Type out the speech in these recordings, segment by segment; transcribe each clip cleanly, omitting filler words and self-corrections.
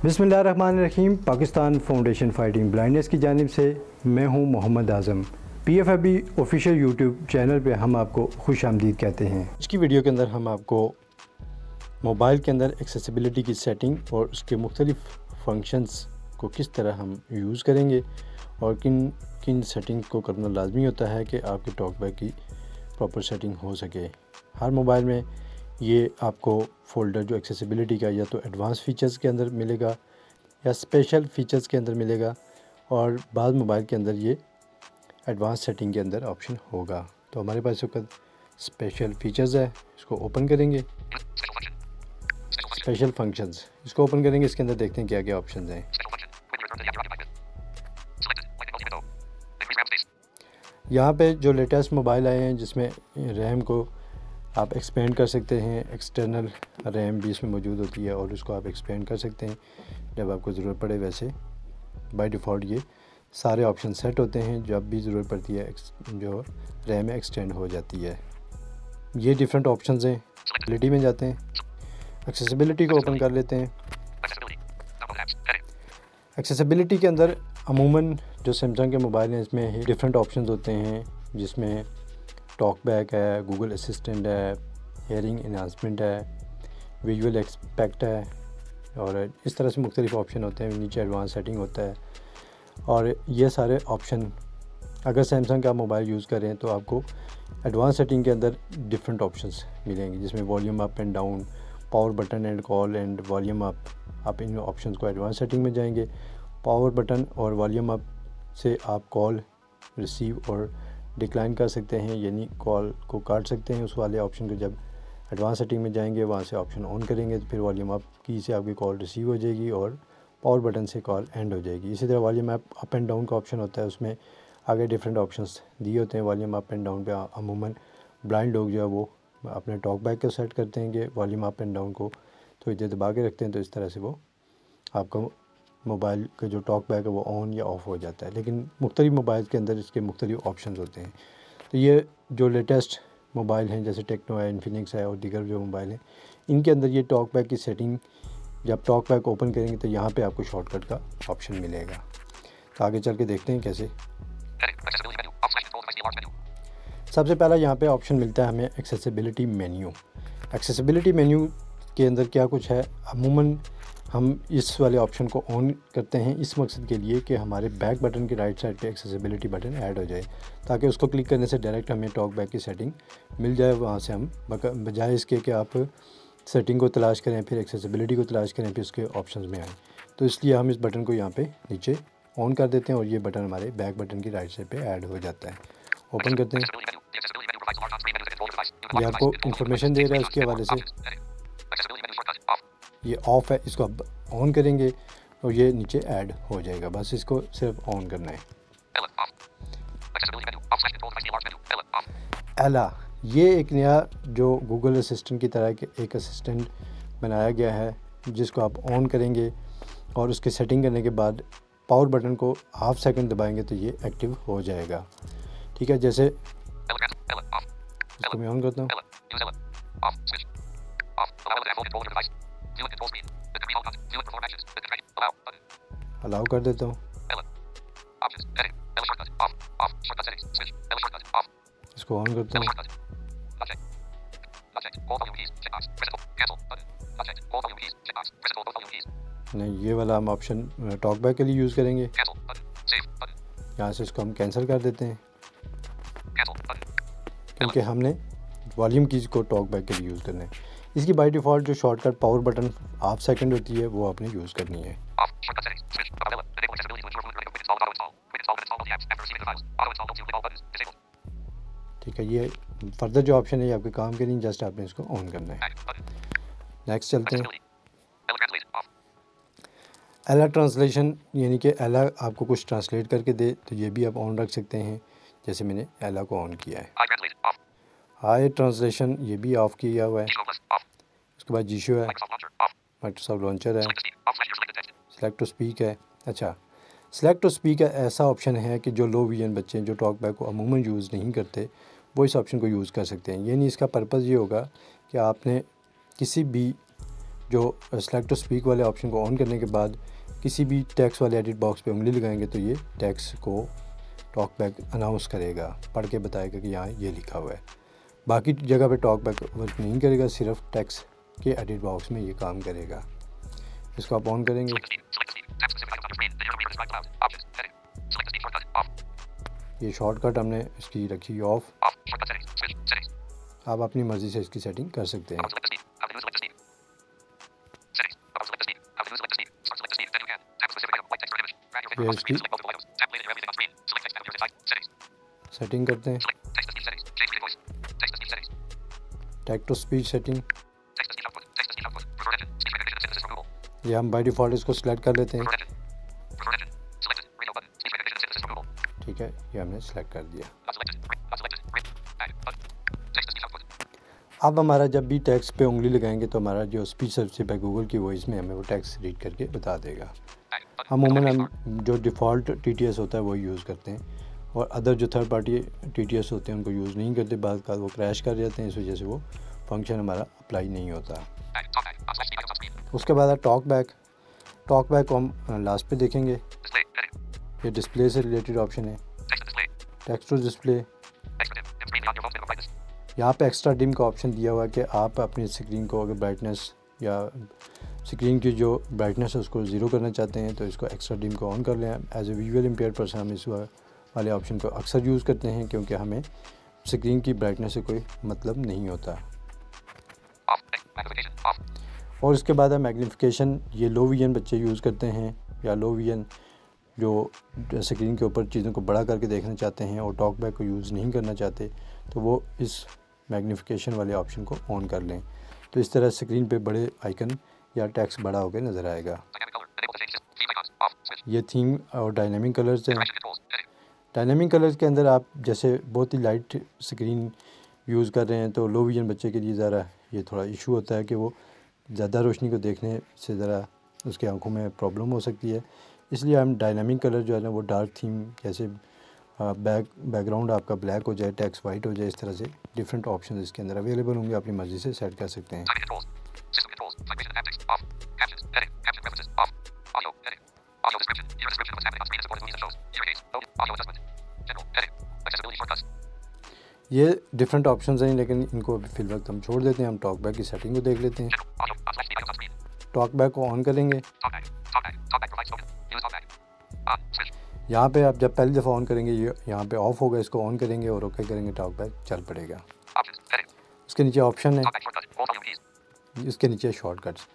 बिस्मिल्लाहिर्रहमानिर्रहीम। Pakistan foundation fighting blindness की जानिब से मैं हूं मोहम्मद आज़म। PFFB ऑफिशियल यूट्यूब चैनल पे हम आपको खुश आमदीद कहते हैं। आज की वीडियो के अंदर हम आपको मोबाइल के अंदर एक्सेसिबिलिटी की सेटिंग और उसके मुख्तलिफ़ फंक्शंस को किस तरह हम यूज़ करेंगे और किन किन सेटिंग को करना लाजमी होता है कि आपके टॉकबैक की प्रॉपर सेटिंग हो सके। हर मोबाइल में ये आपको फ़ोल्डर जो एक्सेसिबिलिटी का या तो एडवांस फ़ीचर्स के अंदर मिलेगा या स्पेशल फ़ीचर्स के अंदर मिलेगा, और बाद मोबाइल के अंदर ये एडवांस सेटिंग के अंदर ऑप्शन होगा। तो हमारे पास इसका स्पेशल फ़ीचर्स है, इसको ओपन करेंगे। स्पेशल फंक्शंस इसको ओपन करेंगे, इसके अंदर देखते हैं क्या क्या ऑप्शन हैं। यहाँ पे जो लेटेस्ट मोबाइल आए हैं जिसमें रैम को आप एक्सपेंड कर सकते हैं, एक्सटर्नल रैम भी इसमें मौजूद होती है और उसको आप एक्सपेंड कर सकते हैं जब आपको ज़रूरत पड़े। वैसे बाय डिफ़ॉल्ट ये सारे ऑप्शन सेट होते हैं, जब भी ज़रूरत पड़ती है जो रैम एक्सटेंड हो जाती है। ये डिफरेंट ऑप्शंस हैं। एक्सेसिबिलिटी में जाते हैं, एक्सेसिबिलिटी को ओपन कर लेते हैं। एक्सेसिबिलिटी के अंदर अमूमन जो सैमसंग के मोबाइल हैं इसमें डिफरेंट ऑप्शंस होते हैं, जिसमें टॉक बैक है, गूगल असिस्टेंट है, हेयरिंग इन्हांसमेंट है, विजुअल एक्सपेक्ट है, और इस तरह से मुख्तलिफ ऑप्शन होते हैं। नीचे एडवांस सेटिंग होता है, और ये सारे ऑप्शन अगर सैमसंग का मोबाइल यूज़ करें तो आपको एडवांस सेटिंग के अंदर डिफरेंट ऑप्शंस मिलेंगे, जिसमें volume up and down, power button and call and volume up. आप इन ऑप्शंस को एडवांस सेटिंग में जाएंगे। पावर बटन और वॉल्यूम अप से आप कॉल रिसीव और डिक्लाइन कर सकते हैं, यानी कॉल को काट सकते हैं। उस वाले ऑप्शन को जब एडवांस सेटिंग में जाएंगे वहाँ से ऑप्शन ऑन करेंगे तो फिर वॉल्यूम अप की से आपकी कॉल रिसीव हो जाएगी और पावर बटन से कॉल एंड हो जाएगी। इसी तरह वॉल्यूम अप एंड डाउन का ऑप्शन होता है, उसमें आगे डिफरेंट ऑप्शंस दिए होते हैं। वॉल्यूम अप एंड डाउन पे अमूमन ब्लाइंड लोग जो है वो अपने टॉक बैक को सेट करते हैं कि वॉल्यूम अप एंड डाउन को थोड़ी देर दबा के रखते हैं, तो इस तरह से वो आपका मोबाइल का जो टॉक बैक है वो ऑन या ऑफ़ हो जाता है। लेकिन मुख्तलिफ मोबाइल के अंदर इसके मुख्तलिफ ऑप्शन होते हैं। तो ये जो लेटेस्ट मोबाइल हैं जैसे टेक्नो है, इन्फिनिक्स है और दीगर जो मोबाइल हैं, इनके अंदर ये टॉक बैक की सेटिंग जब टॉक बैक ओपन करेंगे तो यहाँ पे आपको शॉर्टकट का ऑप्शन मिलेगा। तो आगे चल के देखते हैं कैसे। सबसे पहला यहाँ पे ऑप्शन मिलता है हमें एक्सेसिबिलिटी मेन्यू। एक्सेसिबिलिटी मेन्यू के अंदर क्या कुछ है, अमूमन हम इस वाले ऑप्शन को ऑन करते हैं इस मकसद के लिए कि हमारे बैक बटन की राइट साइड पे एक्सेसिबिलिटी बटन ऐड हो जाए, ताकि उसको क्लिक करने से डायरेक्ट हमें टॉक बैक की सेटिंग मिल जाए। वहाँ से हम बजाय इसके कि आप सेटिंग को तलाश करें, फिर एक्सेसिबिलिटी को तलाश करें, फिर उसके ऑप्शंस में आएँ। तो इसलिए हम इस बटन को यहाँ पे नीचे ऑन कर देते हैं और ये बटन हमारे बैक बटन की राइट साइड पे ऐड हो जाता है। ओपन करते हैं, ये आपको इंफॉर्मेशन दे रहा है उसके हवाले से। ये ऑफ़ है, इसको अब ऑन करेंगे और ये नीचे ऐड हो जाएगा। बस इसको सिर्फ ऑन करना है। एला, ये एक नया जो गूगल असिस्टेंट की तरह एक असिस्टेंट बनाया गया है, जिसको आप ऑन करेंगे और उसकी सेटिंग करने के बाद पावर बटन को हाफ सेकंड दबाएंगे तो ये एक्टिव हो जाएगा। ठीक है, जैसे इसको मैं ऑन करता हूँ, अलाउ कर देता हूँ, इसको ऑन करता हूँ। नहीं, ये वाला हम ऑप्शन टॉक बैक के लिए यूज़ करेंगे। यहाँ से इसको हम कैंसिल कर देते हैं, क्योंकि हमने वॉल्यूम कीज को टॉक बैक के लिए यूज़ करना है। इसकी बाय डिफ़ॉल्ट जो shortcut power button half second होती है वो आपने यूज़ करनी है। ठीक है, ये फर्दर जो ऑप्शन है ये आपके काम के नहीं, जस्ट आपने इसको ऑन करना है। नेक्स्ट चलते हैं। एला ट्रांसलेशन, यानी कि एला आपको कुछ ट्रांसलेट करके दे तो ये भी आप ऑन रख सकते हैं, जैसे मैंने एला को ऑन किया है। हाई ट्रांसलेशन ये भी ऑफ़ किया हुआ है। उसके बाद जीशो है, माइक्रोसॉफ्ट लॉन्चर है, सिलेक्ट टू स्पीक है। अच्छा, सेलेक्ट टू स्पीक ऐसा ऑप्शन है कि जो लो विजन बच्चे जो टॉक बैक को अमूमन यूज़ नहीं करते वो इस ऑप्शन को यूज़ कर सकते हैं। यानी इसका पर्पज़ ये होगा कि आपने किसी भी जो सेलेक्ट टू स्पीक वाले ऑप्शन को ऑन करने के बाद किसी भी टेक्स्ट वाले एडिट बॉक्स पे उंगली लगाएंगे तो ये टेक्स्ट को टॉक बैक अनाउंस करेगा, पढ़ के बताएगा कि यहाँ ये लिखा हुआ है। बाकी जगह पे टॉक बैक वर्क नहीं करेगा, सिर्फ टेक्स्ट के एडिट बॉक्स में ये काम करेगा। इसको आप ऑन करेंगे। ये शॉर्टकट हमने इसकी रखी ऑफ। आप अपनी मर्ज़ी से इसकी सेटिंग कर सकते हैं। ये इसकी सेटिंग करते हैं। टेक्स्ट टू स्पीच सेटिंग, ये हम बाय डिफ़ॉल्ट इसको सिलेक्ट कर लेते हैं। ठीक है, ये हमने सेलेक्ट कर दिया। अब हमारा जब भी टेक्स्ट पे उंगली लगाएंगे तो हमारा जो स्पीच सर्विस है गूगल की वॉइस में हमें वो टेक्स्ट रीड करके बता देगा। अमूमन हम जो डिफ़ॉल्ट TTS होता है वो यूज़ करते हैं और अदर जो थर्ड पार्टी TTS होते हैं उनको यूज़ नहीं करते। बाद का वो क्रैश कर जाते हैं, इस वजह से वो फंक्शन हमारा अप्लाई नहीं होता। उसके बाद टॉक बैक को हम लास्ट पे देखेंगे। ये डिस्प्ले से रिलेटेड ऑप्शन है। टेक्स्ट टू डिस्प्ले, यहाँ पे एक्स्ट्रा डिम का ऑप्शन दिया हुआ है कि आप अपनी स्क्रीन को अगर ब्राइटनेस या स्क्रीन की जो ब्राइटनेस है उसको ज़ीरो करना चाहते हैं तो इसको एक्स्ट्रा डिम को ऑन कर लें। As a visual impaired person हम इस वाले ऑप्शन को अक्सर यूज़ करते हैं क्योंकि हमें स्क्रीन की ब्राइटनेस से कोई मतलब नहीं होता। और इसके बाद है मैग्नीफिकेशन। ये लो विजन बच्चे यूज़ करते हैं या लो विजन जो स्क्रीन के ऊपर चीज़ों को बड़ा करके देखना चाहते हैं और टॉक बैक को यूज़ नहीं करना चाहते तो वो इस मैग्नीफिकेशन वाले ऑप्शन को ऑन कर लें। तो इस तरह स्क्रीन पे बड़े आइकन या टेक्स्ट बड़ा होकर नज़र आएगा। ये थीम और डायनामिक कलर्स हैं। डायनामिक कलर्स के अंदर आप जैसे बहुत ही लाइट स्क्रीन यूज़ कर रहे हैं तो लो विजन बच्चे के लिए ज़रा ये थोड़ा इशू होता है कि वो ज़्यादा रोशनी को देखने से ज़रा उसकी आंखों में प्रॉब्लम हो सकती है। इसलिए हम डायनामिक कलर जो है ना वो डार्क थीम, जैसे बैकग्राउंड आपका ब्लैक हो जाए, टेक्स्ट वाइट हो जाए, इस तरह से डिफरेंट ऑप्शन इसके अंदर अवेलेबल होंगे, अपनी मर्ज़ी से सेट कर सकते हैं। ये डिफरेंट ऑप्शंस हैं लेकिन इनको अभी फिल वक्त हम छोड़ देते हैं। हम टॉक बैक की सेटिंग को देख लेते हैं। टॉक बैक को ऑन करेंगे। यहाँ पे आप जब पहली दफ़ा ऑन करेंगे ये यहाँ पे ऑफ होगा, इसको ऑन करेंगे और ओके करेंगे, टॉक बैक चल पड़ेगा। इसके नीचे ऑप्शन है, इसके नीचे शॉर्टकट्स।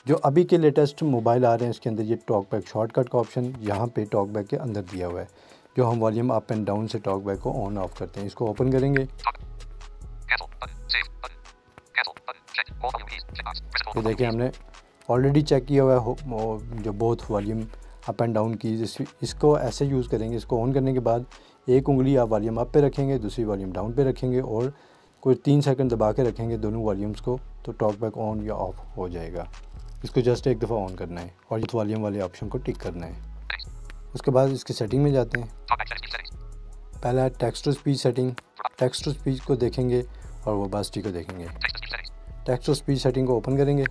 जो अभी के लेटेस्ट मोबाइल आ रहे हैं इसके अंदर ये टॉक बैक शॉर्टकट का ऑप्शन यहाँ पे टॉक बैक के अंदर दिया हुआ है, जो हम वॉल्यूम अप एंड डाउन से टॉक बैक को ऑन ऑफ करते हैं। इसको ओपन करेंगे, ये देखिए हमने ऑलरेडी चेक किया हुआ है जो both volume up and down की। इसको ऐसे यूज़ करेंगे, इसको ऑन करने के बाद एक उंगली आप वॉल्यूम अप पे रखेंगे, दूसरी वॉल्यूम डाउन पे रखेंगे और कोई 3 सेकंड दबा के रखेंगे दोनों वॉल्यूम्स को, तो टॉक बैक ऑन या ऑफ हो जाएगा। इसको जस्ट एक दफ़ा ऑन करना है और इस वॉल्यूम वाले ऑप्शन को टिक करना है। उसके बाद इसकी सेटिंग में जाते हैं। पहला है text to speech setting. Text to speech को देखेंगे और वो बास्टी को देखेंगे। टेक्स्ट टू स्पीच सेटिंग को ओपन करेंगे।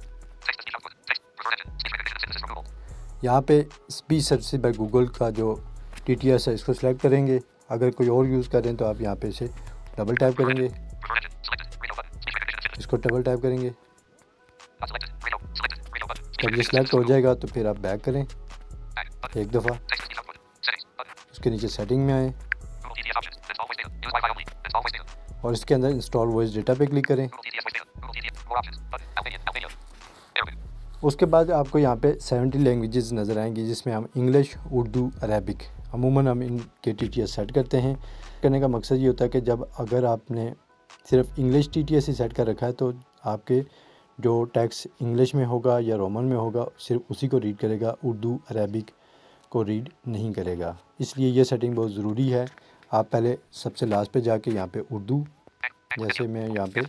यहाँ पे स्पीच सर्विस बाय गूगल का जो TTS है इसको सिलेक्ट करेंगे। अगर कोई और यूज़ करें तो आप यहाँ पे इसे डबल टैप करेंगे, इसको डबल टैप करेंगे। जब ये सिलेक्ट हो जाएगा तो फिर आप बैक करें एक दफ़ा, उसके नीचे सेटिंग में आए और इसके अंदर इंस्टॉल वॉइस डेटा पे क्लिक करें। उसके बाद आपको यहाँ पे 70 लैंग्वेजेस नज़र आएंगी जिसमें हम इंग्लिश, उर्दू, अरबिक अमूमन हम इनके TTS सेट करते हैं। करने का मकसद ये होता है कि जब अगर आपने सिर्फ इंग्लिश TTS ही सेट कर रखा है तो आपके जो टेक्स्ट इंग्लिश में होगा या रोमन में होगा सिर्फ उसी को रीड करेगा, उर्दू अरबिक को रीड नहीं करेगा। इसलिए ये सेटिंग बहुत ज़रूरी है। आप पहले सबसे लास्ट पे जाके यहाँ पे उर्दू, जैसे मैं यहाँ पे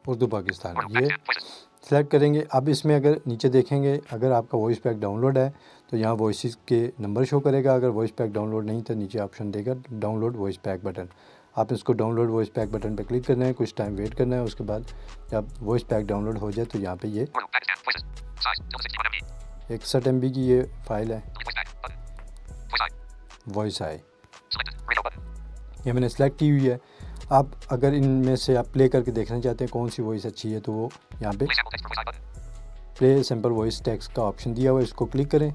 उर्दू पाकिस्तान ये सेलेक्ट करेंगे। अब इसमें अगर नीचे देखेंगे, अगर आपका वॉइस पैक डाउनलोड है तो यहाँ वॉइस के नंबर शो करेगा। अगर वॉइस पैक डाउनलोड नहीं तो नीचे ऑप्शन देगा डाउनलोड वॉइस पैक बटन। आप इसको डाउनलोड वॉइस पैक बटन पर क्लिक करना है, कुछ टाइम वेट करना है। उसके बाद जब वॉइस पैक डाउनलोड हो जाए तो यहाँ पे ये 61 MB की ये फाइल है वॉइस आई, ये मैंने सेलेक्ट की हुई है। आप अगर इनमें से आप प्ले करके देखना चाहते हैं कौन सी वॉइस अच्छी है तो वो यहाँ पे प्ले सैम्पल वॉइस टेक्स्ट का ऑप्शन दिया हुआ है, इसको क्लिक करें।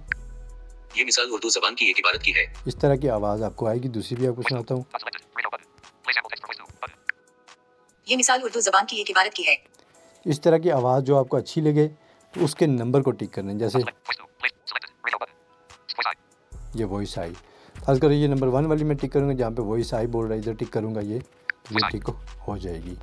ये मिसाल उर्दू ज़बान की एक इबारत की है। इस तरह की आवाज़ आपको आएगी। दूसरी भी आपको सुनाता हूँ। ये मिसाल उर्दू ज़बान की एक इबारत की है। इस तरह की आवाज़ जो आपको अच्छी लगे तो उसके नंबर को टिक करना है। जैसे ये वॉइस आई, खास कर ये नंबर 1 वाली मैं टिक करूँगा, जहाँ पे वॉइस आई बोल रहा है इधर टिक करूँगा, ये टिक हो जाएगी।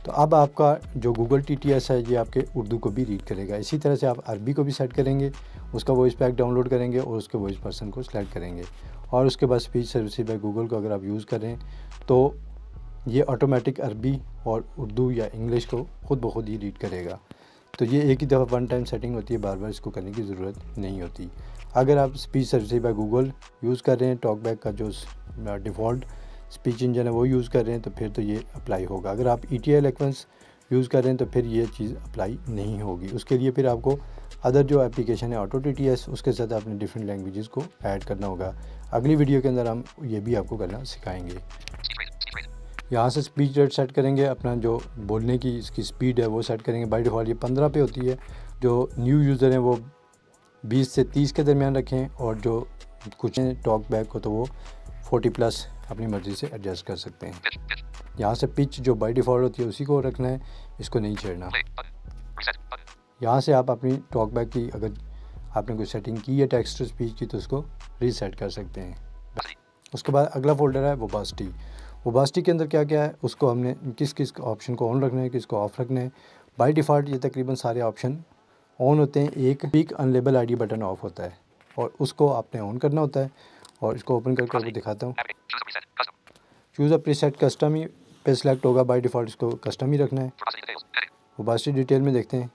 तो अब आपका जो गूगल TTS है ये आपके उर्दू को भी रीड करेगा। इसी तरह से आप अरबी को भी सेट करेंगे, उसका वॉइस पैक डाउनलोड करेंगे और उसके वॉइस पर्सन को सिलेक्ट करेंगे। और उसके बाद स्पीच सर्विस बाय गूगल को अगर आप यूज़ करें तो ये ऑटोमेटिक अरबी और उर्दू या इंग्लिश को ख़ुद ब खुद ही रीड करेगा। तो ये एक ही दफ़ा वन टाइम सेटिंग होती है, बार बार इसको करने की ज़रूरत नहीं होती। अगर आप speech service by Google use कर रहे हैं, टॉकबैक का जो डिफ़ॉल्ट स्पीच इंजन है वो यूज़ कर रहे हैं तो फिर तो ये अप्लाई होगा। अगर आप ETI एलोक्वेंस यूज़ कर रहे हैं तो फिर ये चीज़ अप्लाई नहीं होगी। उसके लिए फिर आपको अदर जो एप्लीकेशन है ऑटो TTS, उसके साथ आपने डिफरेंट लैंग्वेजेस को ऐड करना होगा। अगली वीडियो के अंदर हम ये भी आपको करना सिखाएंगे। यहाँ से स्पीच रेट सेट करेंगे, अपना जो बोलने की इसकी स्पीड है वो सेट करेंगे। बाय डिफ़ॉल्ट ये 15 पे होती है। जो न्यू यूज़र हैं वो 20 से 30 के दरमियान रखें, और जो कुछ टॉक बैक हो तो वो 40+ अपनी मर्ज़ी से एडजस्ट कर सकते हैं। यहाँ से पिच जो बाय डिफ़ॉल्ट होती है उसी को रखना है, इसको नहीं छेड़ना। यहाँ से आप अपनी टॉक बैक की अगर आपने कोई सेटिंग की है टेक्स्ट टू स्पीच की तो उसको रीसेट कर सकते हैं। उसके बाद अगला फोल्डर है वोबासिटी। वोबासिटी के अंदर क्या क्या है उसको हमने किस किस ऑप्शन को ऑन रखना है, किसको ऑफ़ रखना है। बाय डिफ़ॉल्ट ये तकरीबन सारे ऑप्शन ऑन होते हैं। एक speak unlabel ID button off होता है और उसको आपने ऑन करना होता है। और इसको ओपन करके आपको दिखाता हूँ। चूज़ अ प्रीसेट कस्टम ही पे सिलेक्ट होगा, बाय डिफ़ॉल्ट इसको कस्टम ही रखना है। वोबासिटी डिटेल में देखते हैं।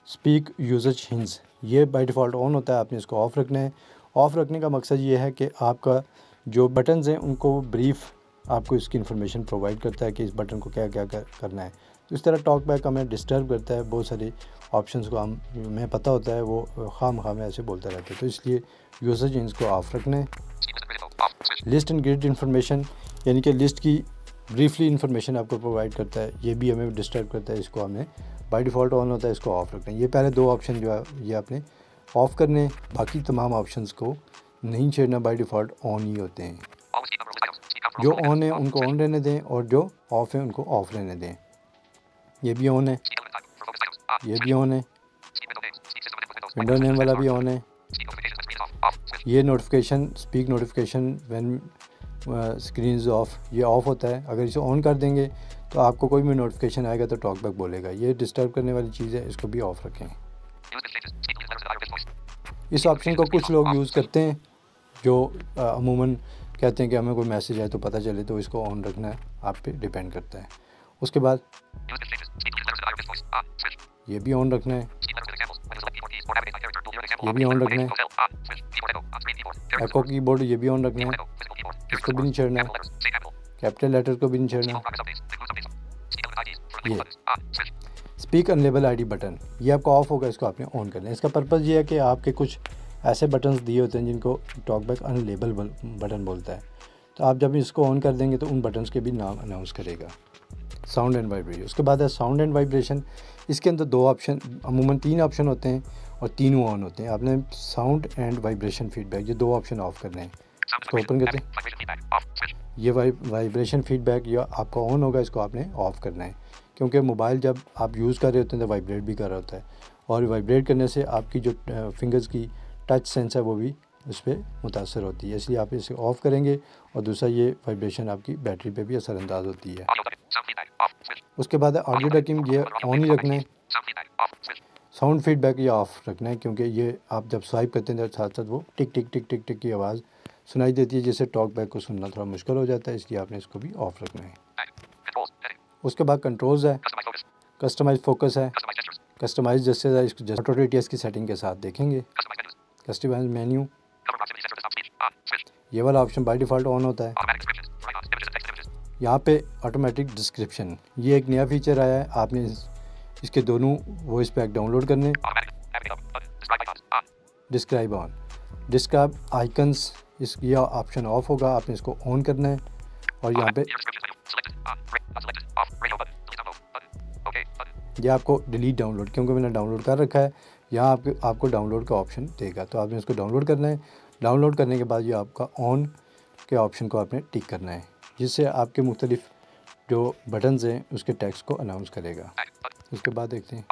स्पीक यूजेज हिंट्स ये बाय डिफ़ॉल्ट ऑन होता है, आपने इसको ऑफ़ रखना है। ऑफ़ रखने का मकसद ये है कि आपका जो बटन्स हैं उनको ब्रीफ आपको इसकी इन्फॉर्मेशन प्रोवाइड करता है कि इस बटन को क्या क्या करना है। तो इस तरह टॉक बैक हमें डिस्टर्ब करता है, बहुत सारे ऑप्शंस को हमें पता होता है वो खाम में ऐसे बोलता रहता है, तो इसलिए यूसेज इनको ऑफ रखना है। लिस्ट एंड ग्रिड इन्फॉर्मेशन यानी कि लिस्ट की ब्रीफली इन्फॉर्मेशन आपको प्रोवाइड करता है, ये भी हमें डिस्टर्ब करता है, इसको हमें बाय डिफ़ॉल्ट ऑन होता है, इसको ऑफ रखना है। ये पहले दो ऑप्शन जो है ये आपने ऑफ़ करने, बाकी तमाम ऑप्शंस को नहीं छेड़ना, बाय डिफ़ॉल्ट ऑन ही होते हैं। जो ऑन है उनको ऑन रहने दें और जो ऑफ़ है उनको ऑफ़ रहने दें। ये भी ऑन है, ये भी ऑन है, विंडो नेम वाला भी ऑन है। ये notification speak notification when screen is of ये ऑफ़ होता है। अगर इसे ऑन कर देंगे तो आपको कोई भी नोटिफिकेशन आएगा तो टॉकबैक बोलेगा। ये डिस्टर्ब करने वाली चीज़ है, इसको भी ऑफ़ रखें। इस ऑप्शन को कुछ लोग यूज़ करते हैं जो अमूमन कहते हैं कि हमें कोई मैसेज आए तो पता चले, तो इसको ऑन रखना है, आप पे डिपेंड करता है। उसके बाद ये भी ऑन रखना है, ये भी ऑन रखना है। एको कीबोर्ड ये भी ऑन रखना है, इसको भी नहीं छेड़ना है। कैपिटल लेटर को भी नहीं छेड़ना। ये स्पीक अनलेबल ID बटन ये आपका ऑफ होगा, इसको आपने ऑन करना है। इसका पर्पज़ ये है कि आपके कुछ ऐसे बटन्स दिए होते हैं जिनको टॉकबैक अनलेबल बटन बोलता है, तो आप जब इसको ऑन कर देंगे तो उन बटन्स के भी नाम अनाउंस करेगा। साउंड एंड वाइब्रेशन, उसके बाद है साउंड एंड वाइब्रेशन। इसके अंदर दो ऑप्शन, अमूमन 3 ऑप्शन होते हैं और तीनों ऑन होते हैं। आपने साउंड एंड वाइब्रेशन फीडबैक ये 2 ऑप्शन ऑफ करने हैं। इसको ओपन करते हैं। ये वाइब्रेशन फीडबैक ये आपका ऑन होगा, इसको आपने ऑफ़ करना है, क्योंकि मोबाइल जब आप यूज़ कर रहे होते हैं तो वाइब्रेट भी कर रहा होता है, और वाइब्रेट करने से आपकी जो फिंगर्स की टच सेंस है वो भी उस पर मुतासर होती है, इसलिए आप इसे ऑफ़ करेंगे। और दूसरा ये वाइब्रेशन आपकी बैटरी पे भी असरअंदाज होती है। उसके बाद ऑडियो डकिंग ये ऑन ही रखना है। साउंड फीडबैक ये ऑफ़ रखना है, क्योंकि ये आप जब स्वाइप करते हैं तो साथ साथ वो टिक टिक टिक टिक टिक की आवाज़ सुनाई देती है, जिससे टॉक बैक को सुनना थोड़ा मुश्किल हो जाता है, इसलिए आपने इसको भी ऑफ़ रखना है। उसके बाद कंट्रोल्स है। कस्टमाइज फोकस है, कस्टमाइज जस्टिस है, इसको ऑटो TTS की सेटिंग के साथ देखेंगे। कस्टमाइज मेन्यू, ये वाला ऑप्शन बाय डिफ़ॉल्ट ऑन होता है। यहाँ पे ऑटोमेटिक डिस्क्रिप्शन, ये एक नया फीचर आया है, आपने इसके दोनों वॉइस पैक डाउनलोड करने। डिस्क्राइब ऑन, डिस्क्राइब आइकन्स, इस ये ऑप्शन ऑफ होगा, आपने इसको ऑन करना है। और यहाँ पे ये आपको डिलीट डाउनलोड, क्योंकि मैंने डाउनलोड कर रखा है, यहाँ आपको डाउनलोड का ऑप्शन देगा, तो आपने इसको डाउनलोड करना है। डाउनलोड करने के बाद ये आपका ऑन के ऑप्शन को आपने टिक करना है, जिससे आपके मुख्तलिफ जो बटन्स हैं उसके टेक्स्ट को अनाउंस करेगा। उसके बाद देखते हैं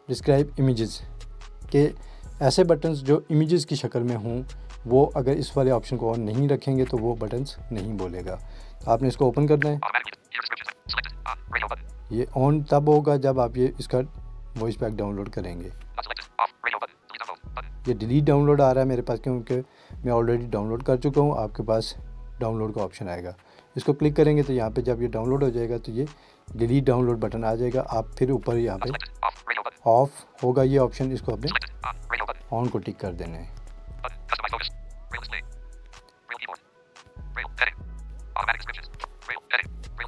डिस्क्राइब इमेजेस के ऐसे बटन्स जो इमेजेस की शक्ल में हों, वो अगर इस वाले ऑप्शन को ऑन नहीं रखेंगे तो वो बटन्स नहीं बोलेगा। तो आपने इसको ओपन करना है। ये ऑन तब होगा जब आप ये इसका वॉइस पैक डाउनलोड करेंगे। ये डिलीट डाउनलोड आ रहा है मेरे पास, क्योंकि मैं ऑलरेडी डाउनलोड कर चुका हूँ। आपके पास डाउनलोड का ऑप्शन आएगा, इसको क्लिक करेंगे तो यहाँ पे जब ये डाउनलोड हो जाएगा तो ये डिलीट डाउनलोड बटन आ जाएगा। आप फिर ऊपर यहाँ पे ऑफ होगा ये ऑप्शन, इसको अपने ऑन को टिक कर देना है।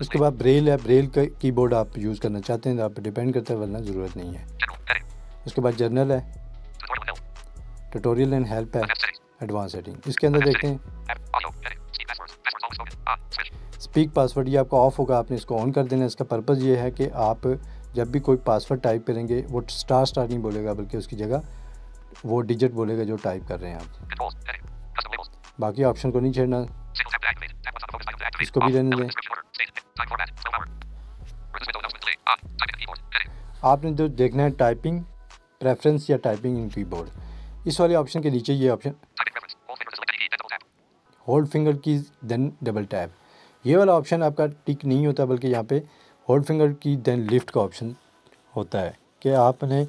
उसके बाद ब्रेल है, ब्रेल का कीबोर्ड आप यूज़ करना चाहते हैं तो आप पे डिपेंड करता है, वरना ज़रूरत नहीं है। उसके बाद जर्नल है, ट्यूटोरियल एंड हेल्प है, एडवांस सेटिंग। इसके अंदर देखते हैं स्पीक पासवर्ड, ये आपका ऑफ होगा, आपने इसको ऑन कर देना है। इसका पर्पज़ ये है कि आप जब भी कोई पासवर्ड टाइप करेंगे वो स्टार नहीं बोलेगा, बल्कि उसकी जगह वो डिजिट बोलेगा जो टाइप कर रहे हैं आप। बाकी ऑप्शन को नहीं छेड़ना, इसको भी रहने दें। आपने जो देखना है टाइपिंग प्रेफरेंस या टाइपिंग इन कीबोर्ड, इस वाले ऑप्शन के नीचे ये option hold finger keys then double tap, ये वाला ऑप्शन आपका टिक नहीं होता, बल्कि यहाँ पे होल्ड फिंगर की देन लिफ्ट का ऑप्शन होता है कि आपने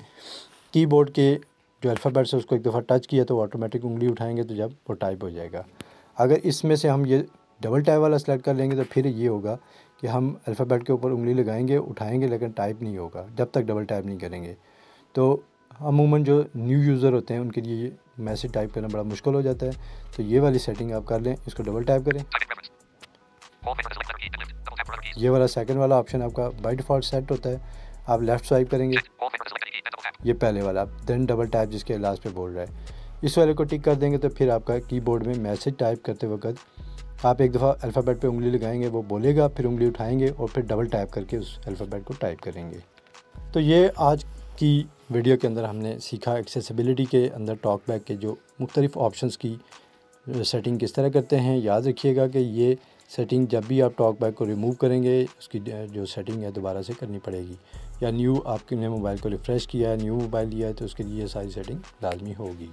कीबोर्ड के जो अल्फ़ाबेट्स है उसको एक दफ़ा टच किया तो ऑटोमेटिक उंगली उठाएंगे तो जब वो टाइप हो जाएगा। अगर इसमें से हम ये डबल टैप वाला सेलेक्ट कर लेंगे तो फिर ये होगा कि हम अल्फ़ाबेट के ऊपर उंगली लगाएंगे, उठाएंगे, लेकिन टाइप नहीं होगा जब तक डबल टैप नहीं करेंगे। तो अमूमन जो न्यू यूज़र होते हैं उनके लिए ये मैसेज टाइप करना बड़ा मुश्किल हो जाता है। तो ये वाली सेटिंग आप कर लें, इसको डबल टैप करें। ये वाला सेकंड वाला ऑप्शन आपका बाय डिफ़ॉल्ट सेट होता है, आप लेफ़्ट स्वाइप करेंगे, ये पहले वाला देन डबल टैप जिसके लास्ट पे बोल रहा है, इस वाले को टिक कर देंगे तो फिर आपका कीबोर्ड में मैसेज टाइप करते वक्त आप एक दफ़ा अल्फ़ाबेट पे उंगली लगाएंगे, वो बोलेगा, फिर उंगली उठाएंगे और फिर डबल टैप करके उस अल्फ़ाबेट को टाइप करेंगे। तो ये आज की वीडियो के अंदर हमने सीखा एक्सेसिबिलिटी के अंदर टॉकबैक के जो मुख्तलिफ ऑप्शंस की सेटिंग किस तरह करते हैं। याद रखिएगा कि ये सेटिंग जब भी आप टॉकबैक को रिमूव करेंगे उसकी जो सेटिंग है दोबारा से करनी पड़ेगी, या न्यू आपने मोबाइल को रिफ़्रेश किया है, न्यू मोबाइल लिया है तो उसके लिए सारी सेटिंग लाजमी होगी।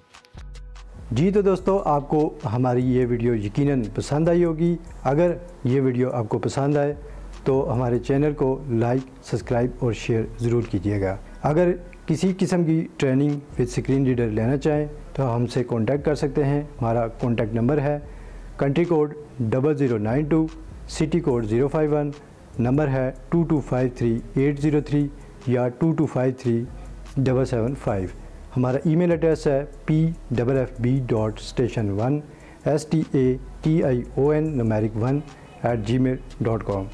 जी तो दोस्तों, आपको हमारी ये वीडियो यकीनन पसंद आई होगी। अगर ये वीडियो आपको पसंद आए तो हमारे चैनल को लाइक, सब्सक्राइब और शेयर ज़रूर कीजिएगा। अगर किसी किस्म की ट्रेनिंग विद स्क्रीन रीडर लेना चाहें तो हमसे कांटेक्ट कर सकते हैं। हमारा कांटेक्ट नंबर है country code 0092, city code 051, number है 2253-803 या 2253-775। हमारा ईमेल एड्रेस है pffb.station1STATION1@gmail.com।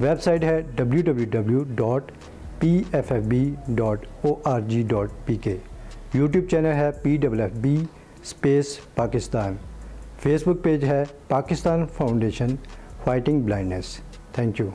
वेबसाइट है www.pffb.org.pk। यूट्यूब चैनल है PFFB_पाकिस्तान। फेसबुक पेज है Pakistan foundation fighting blindness. Thank you.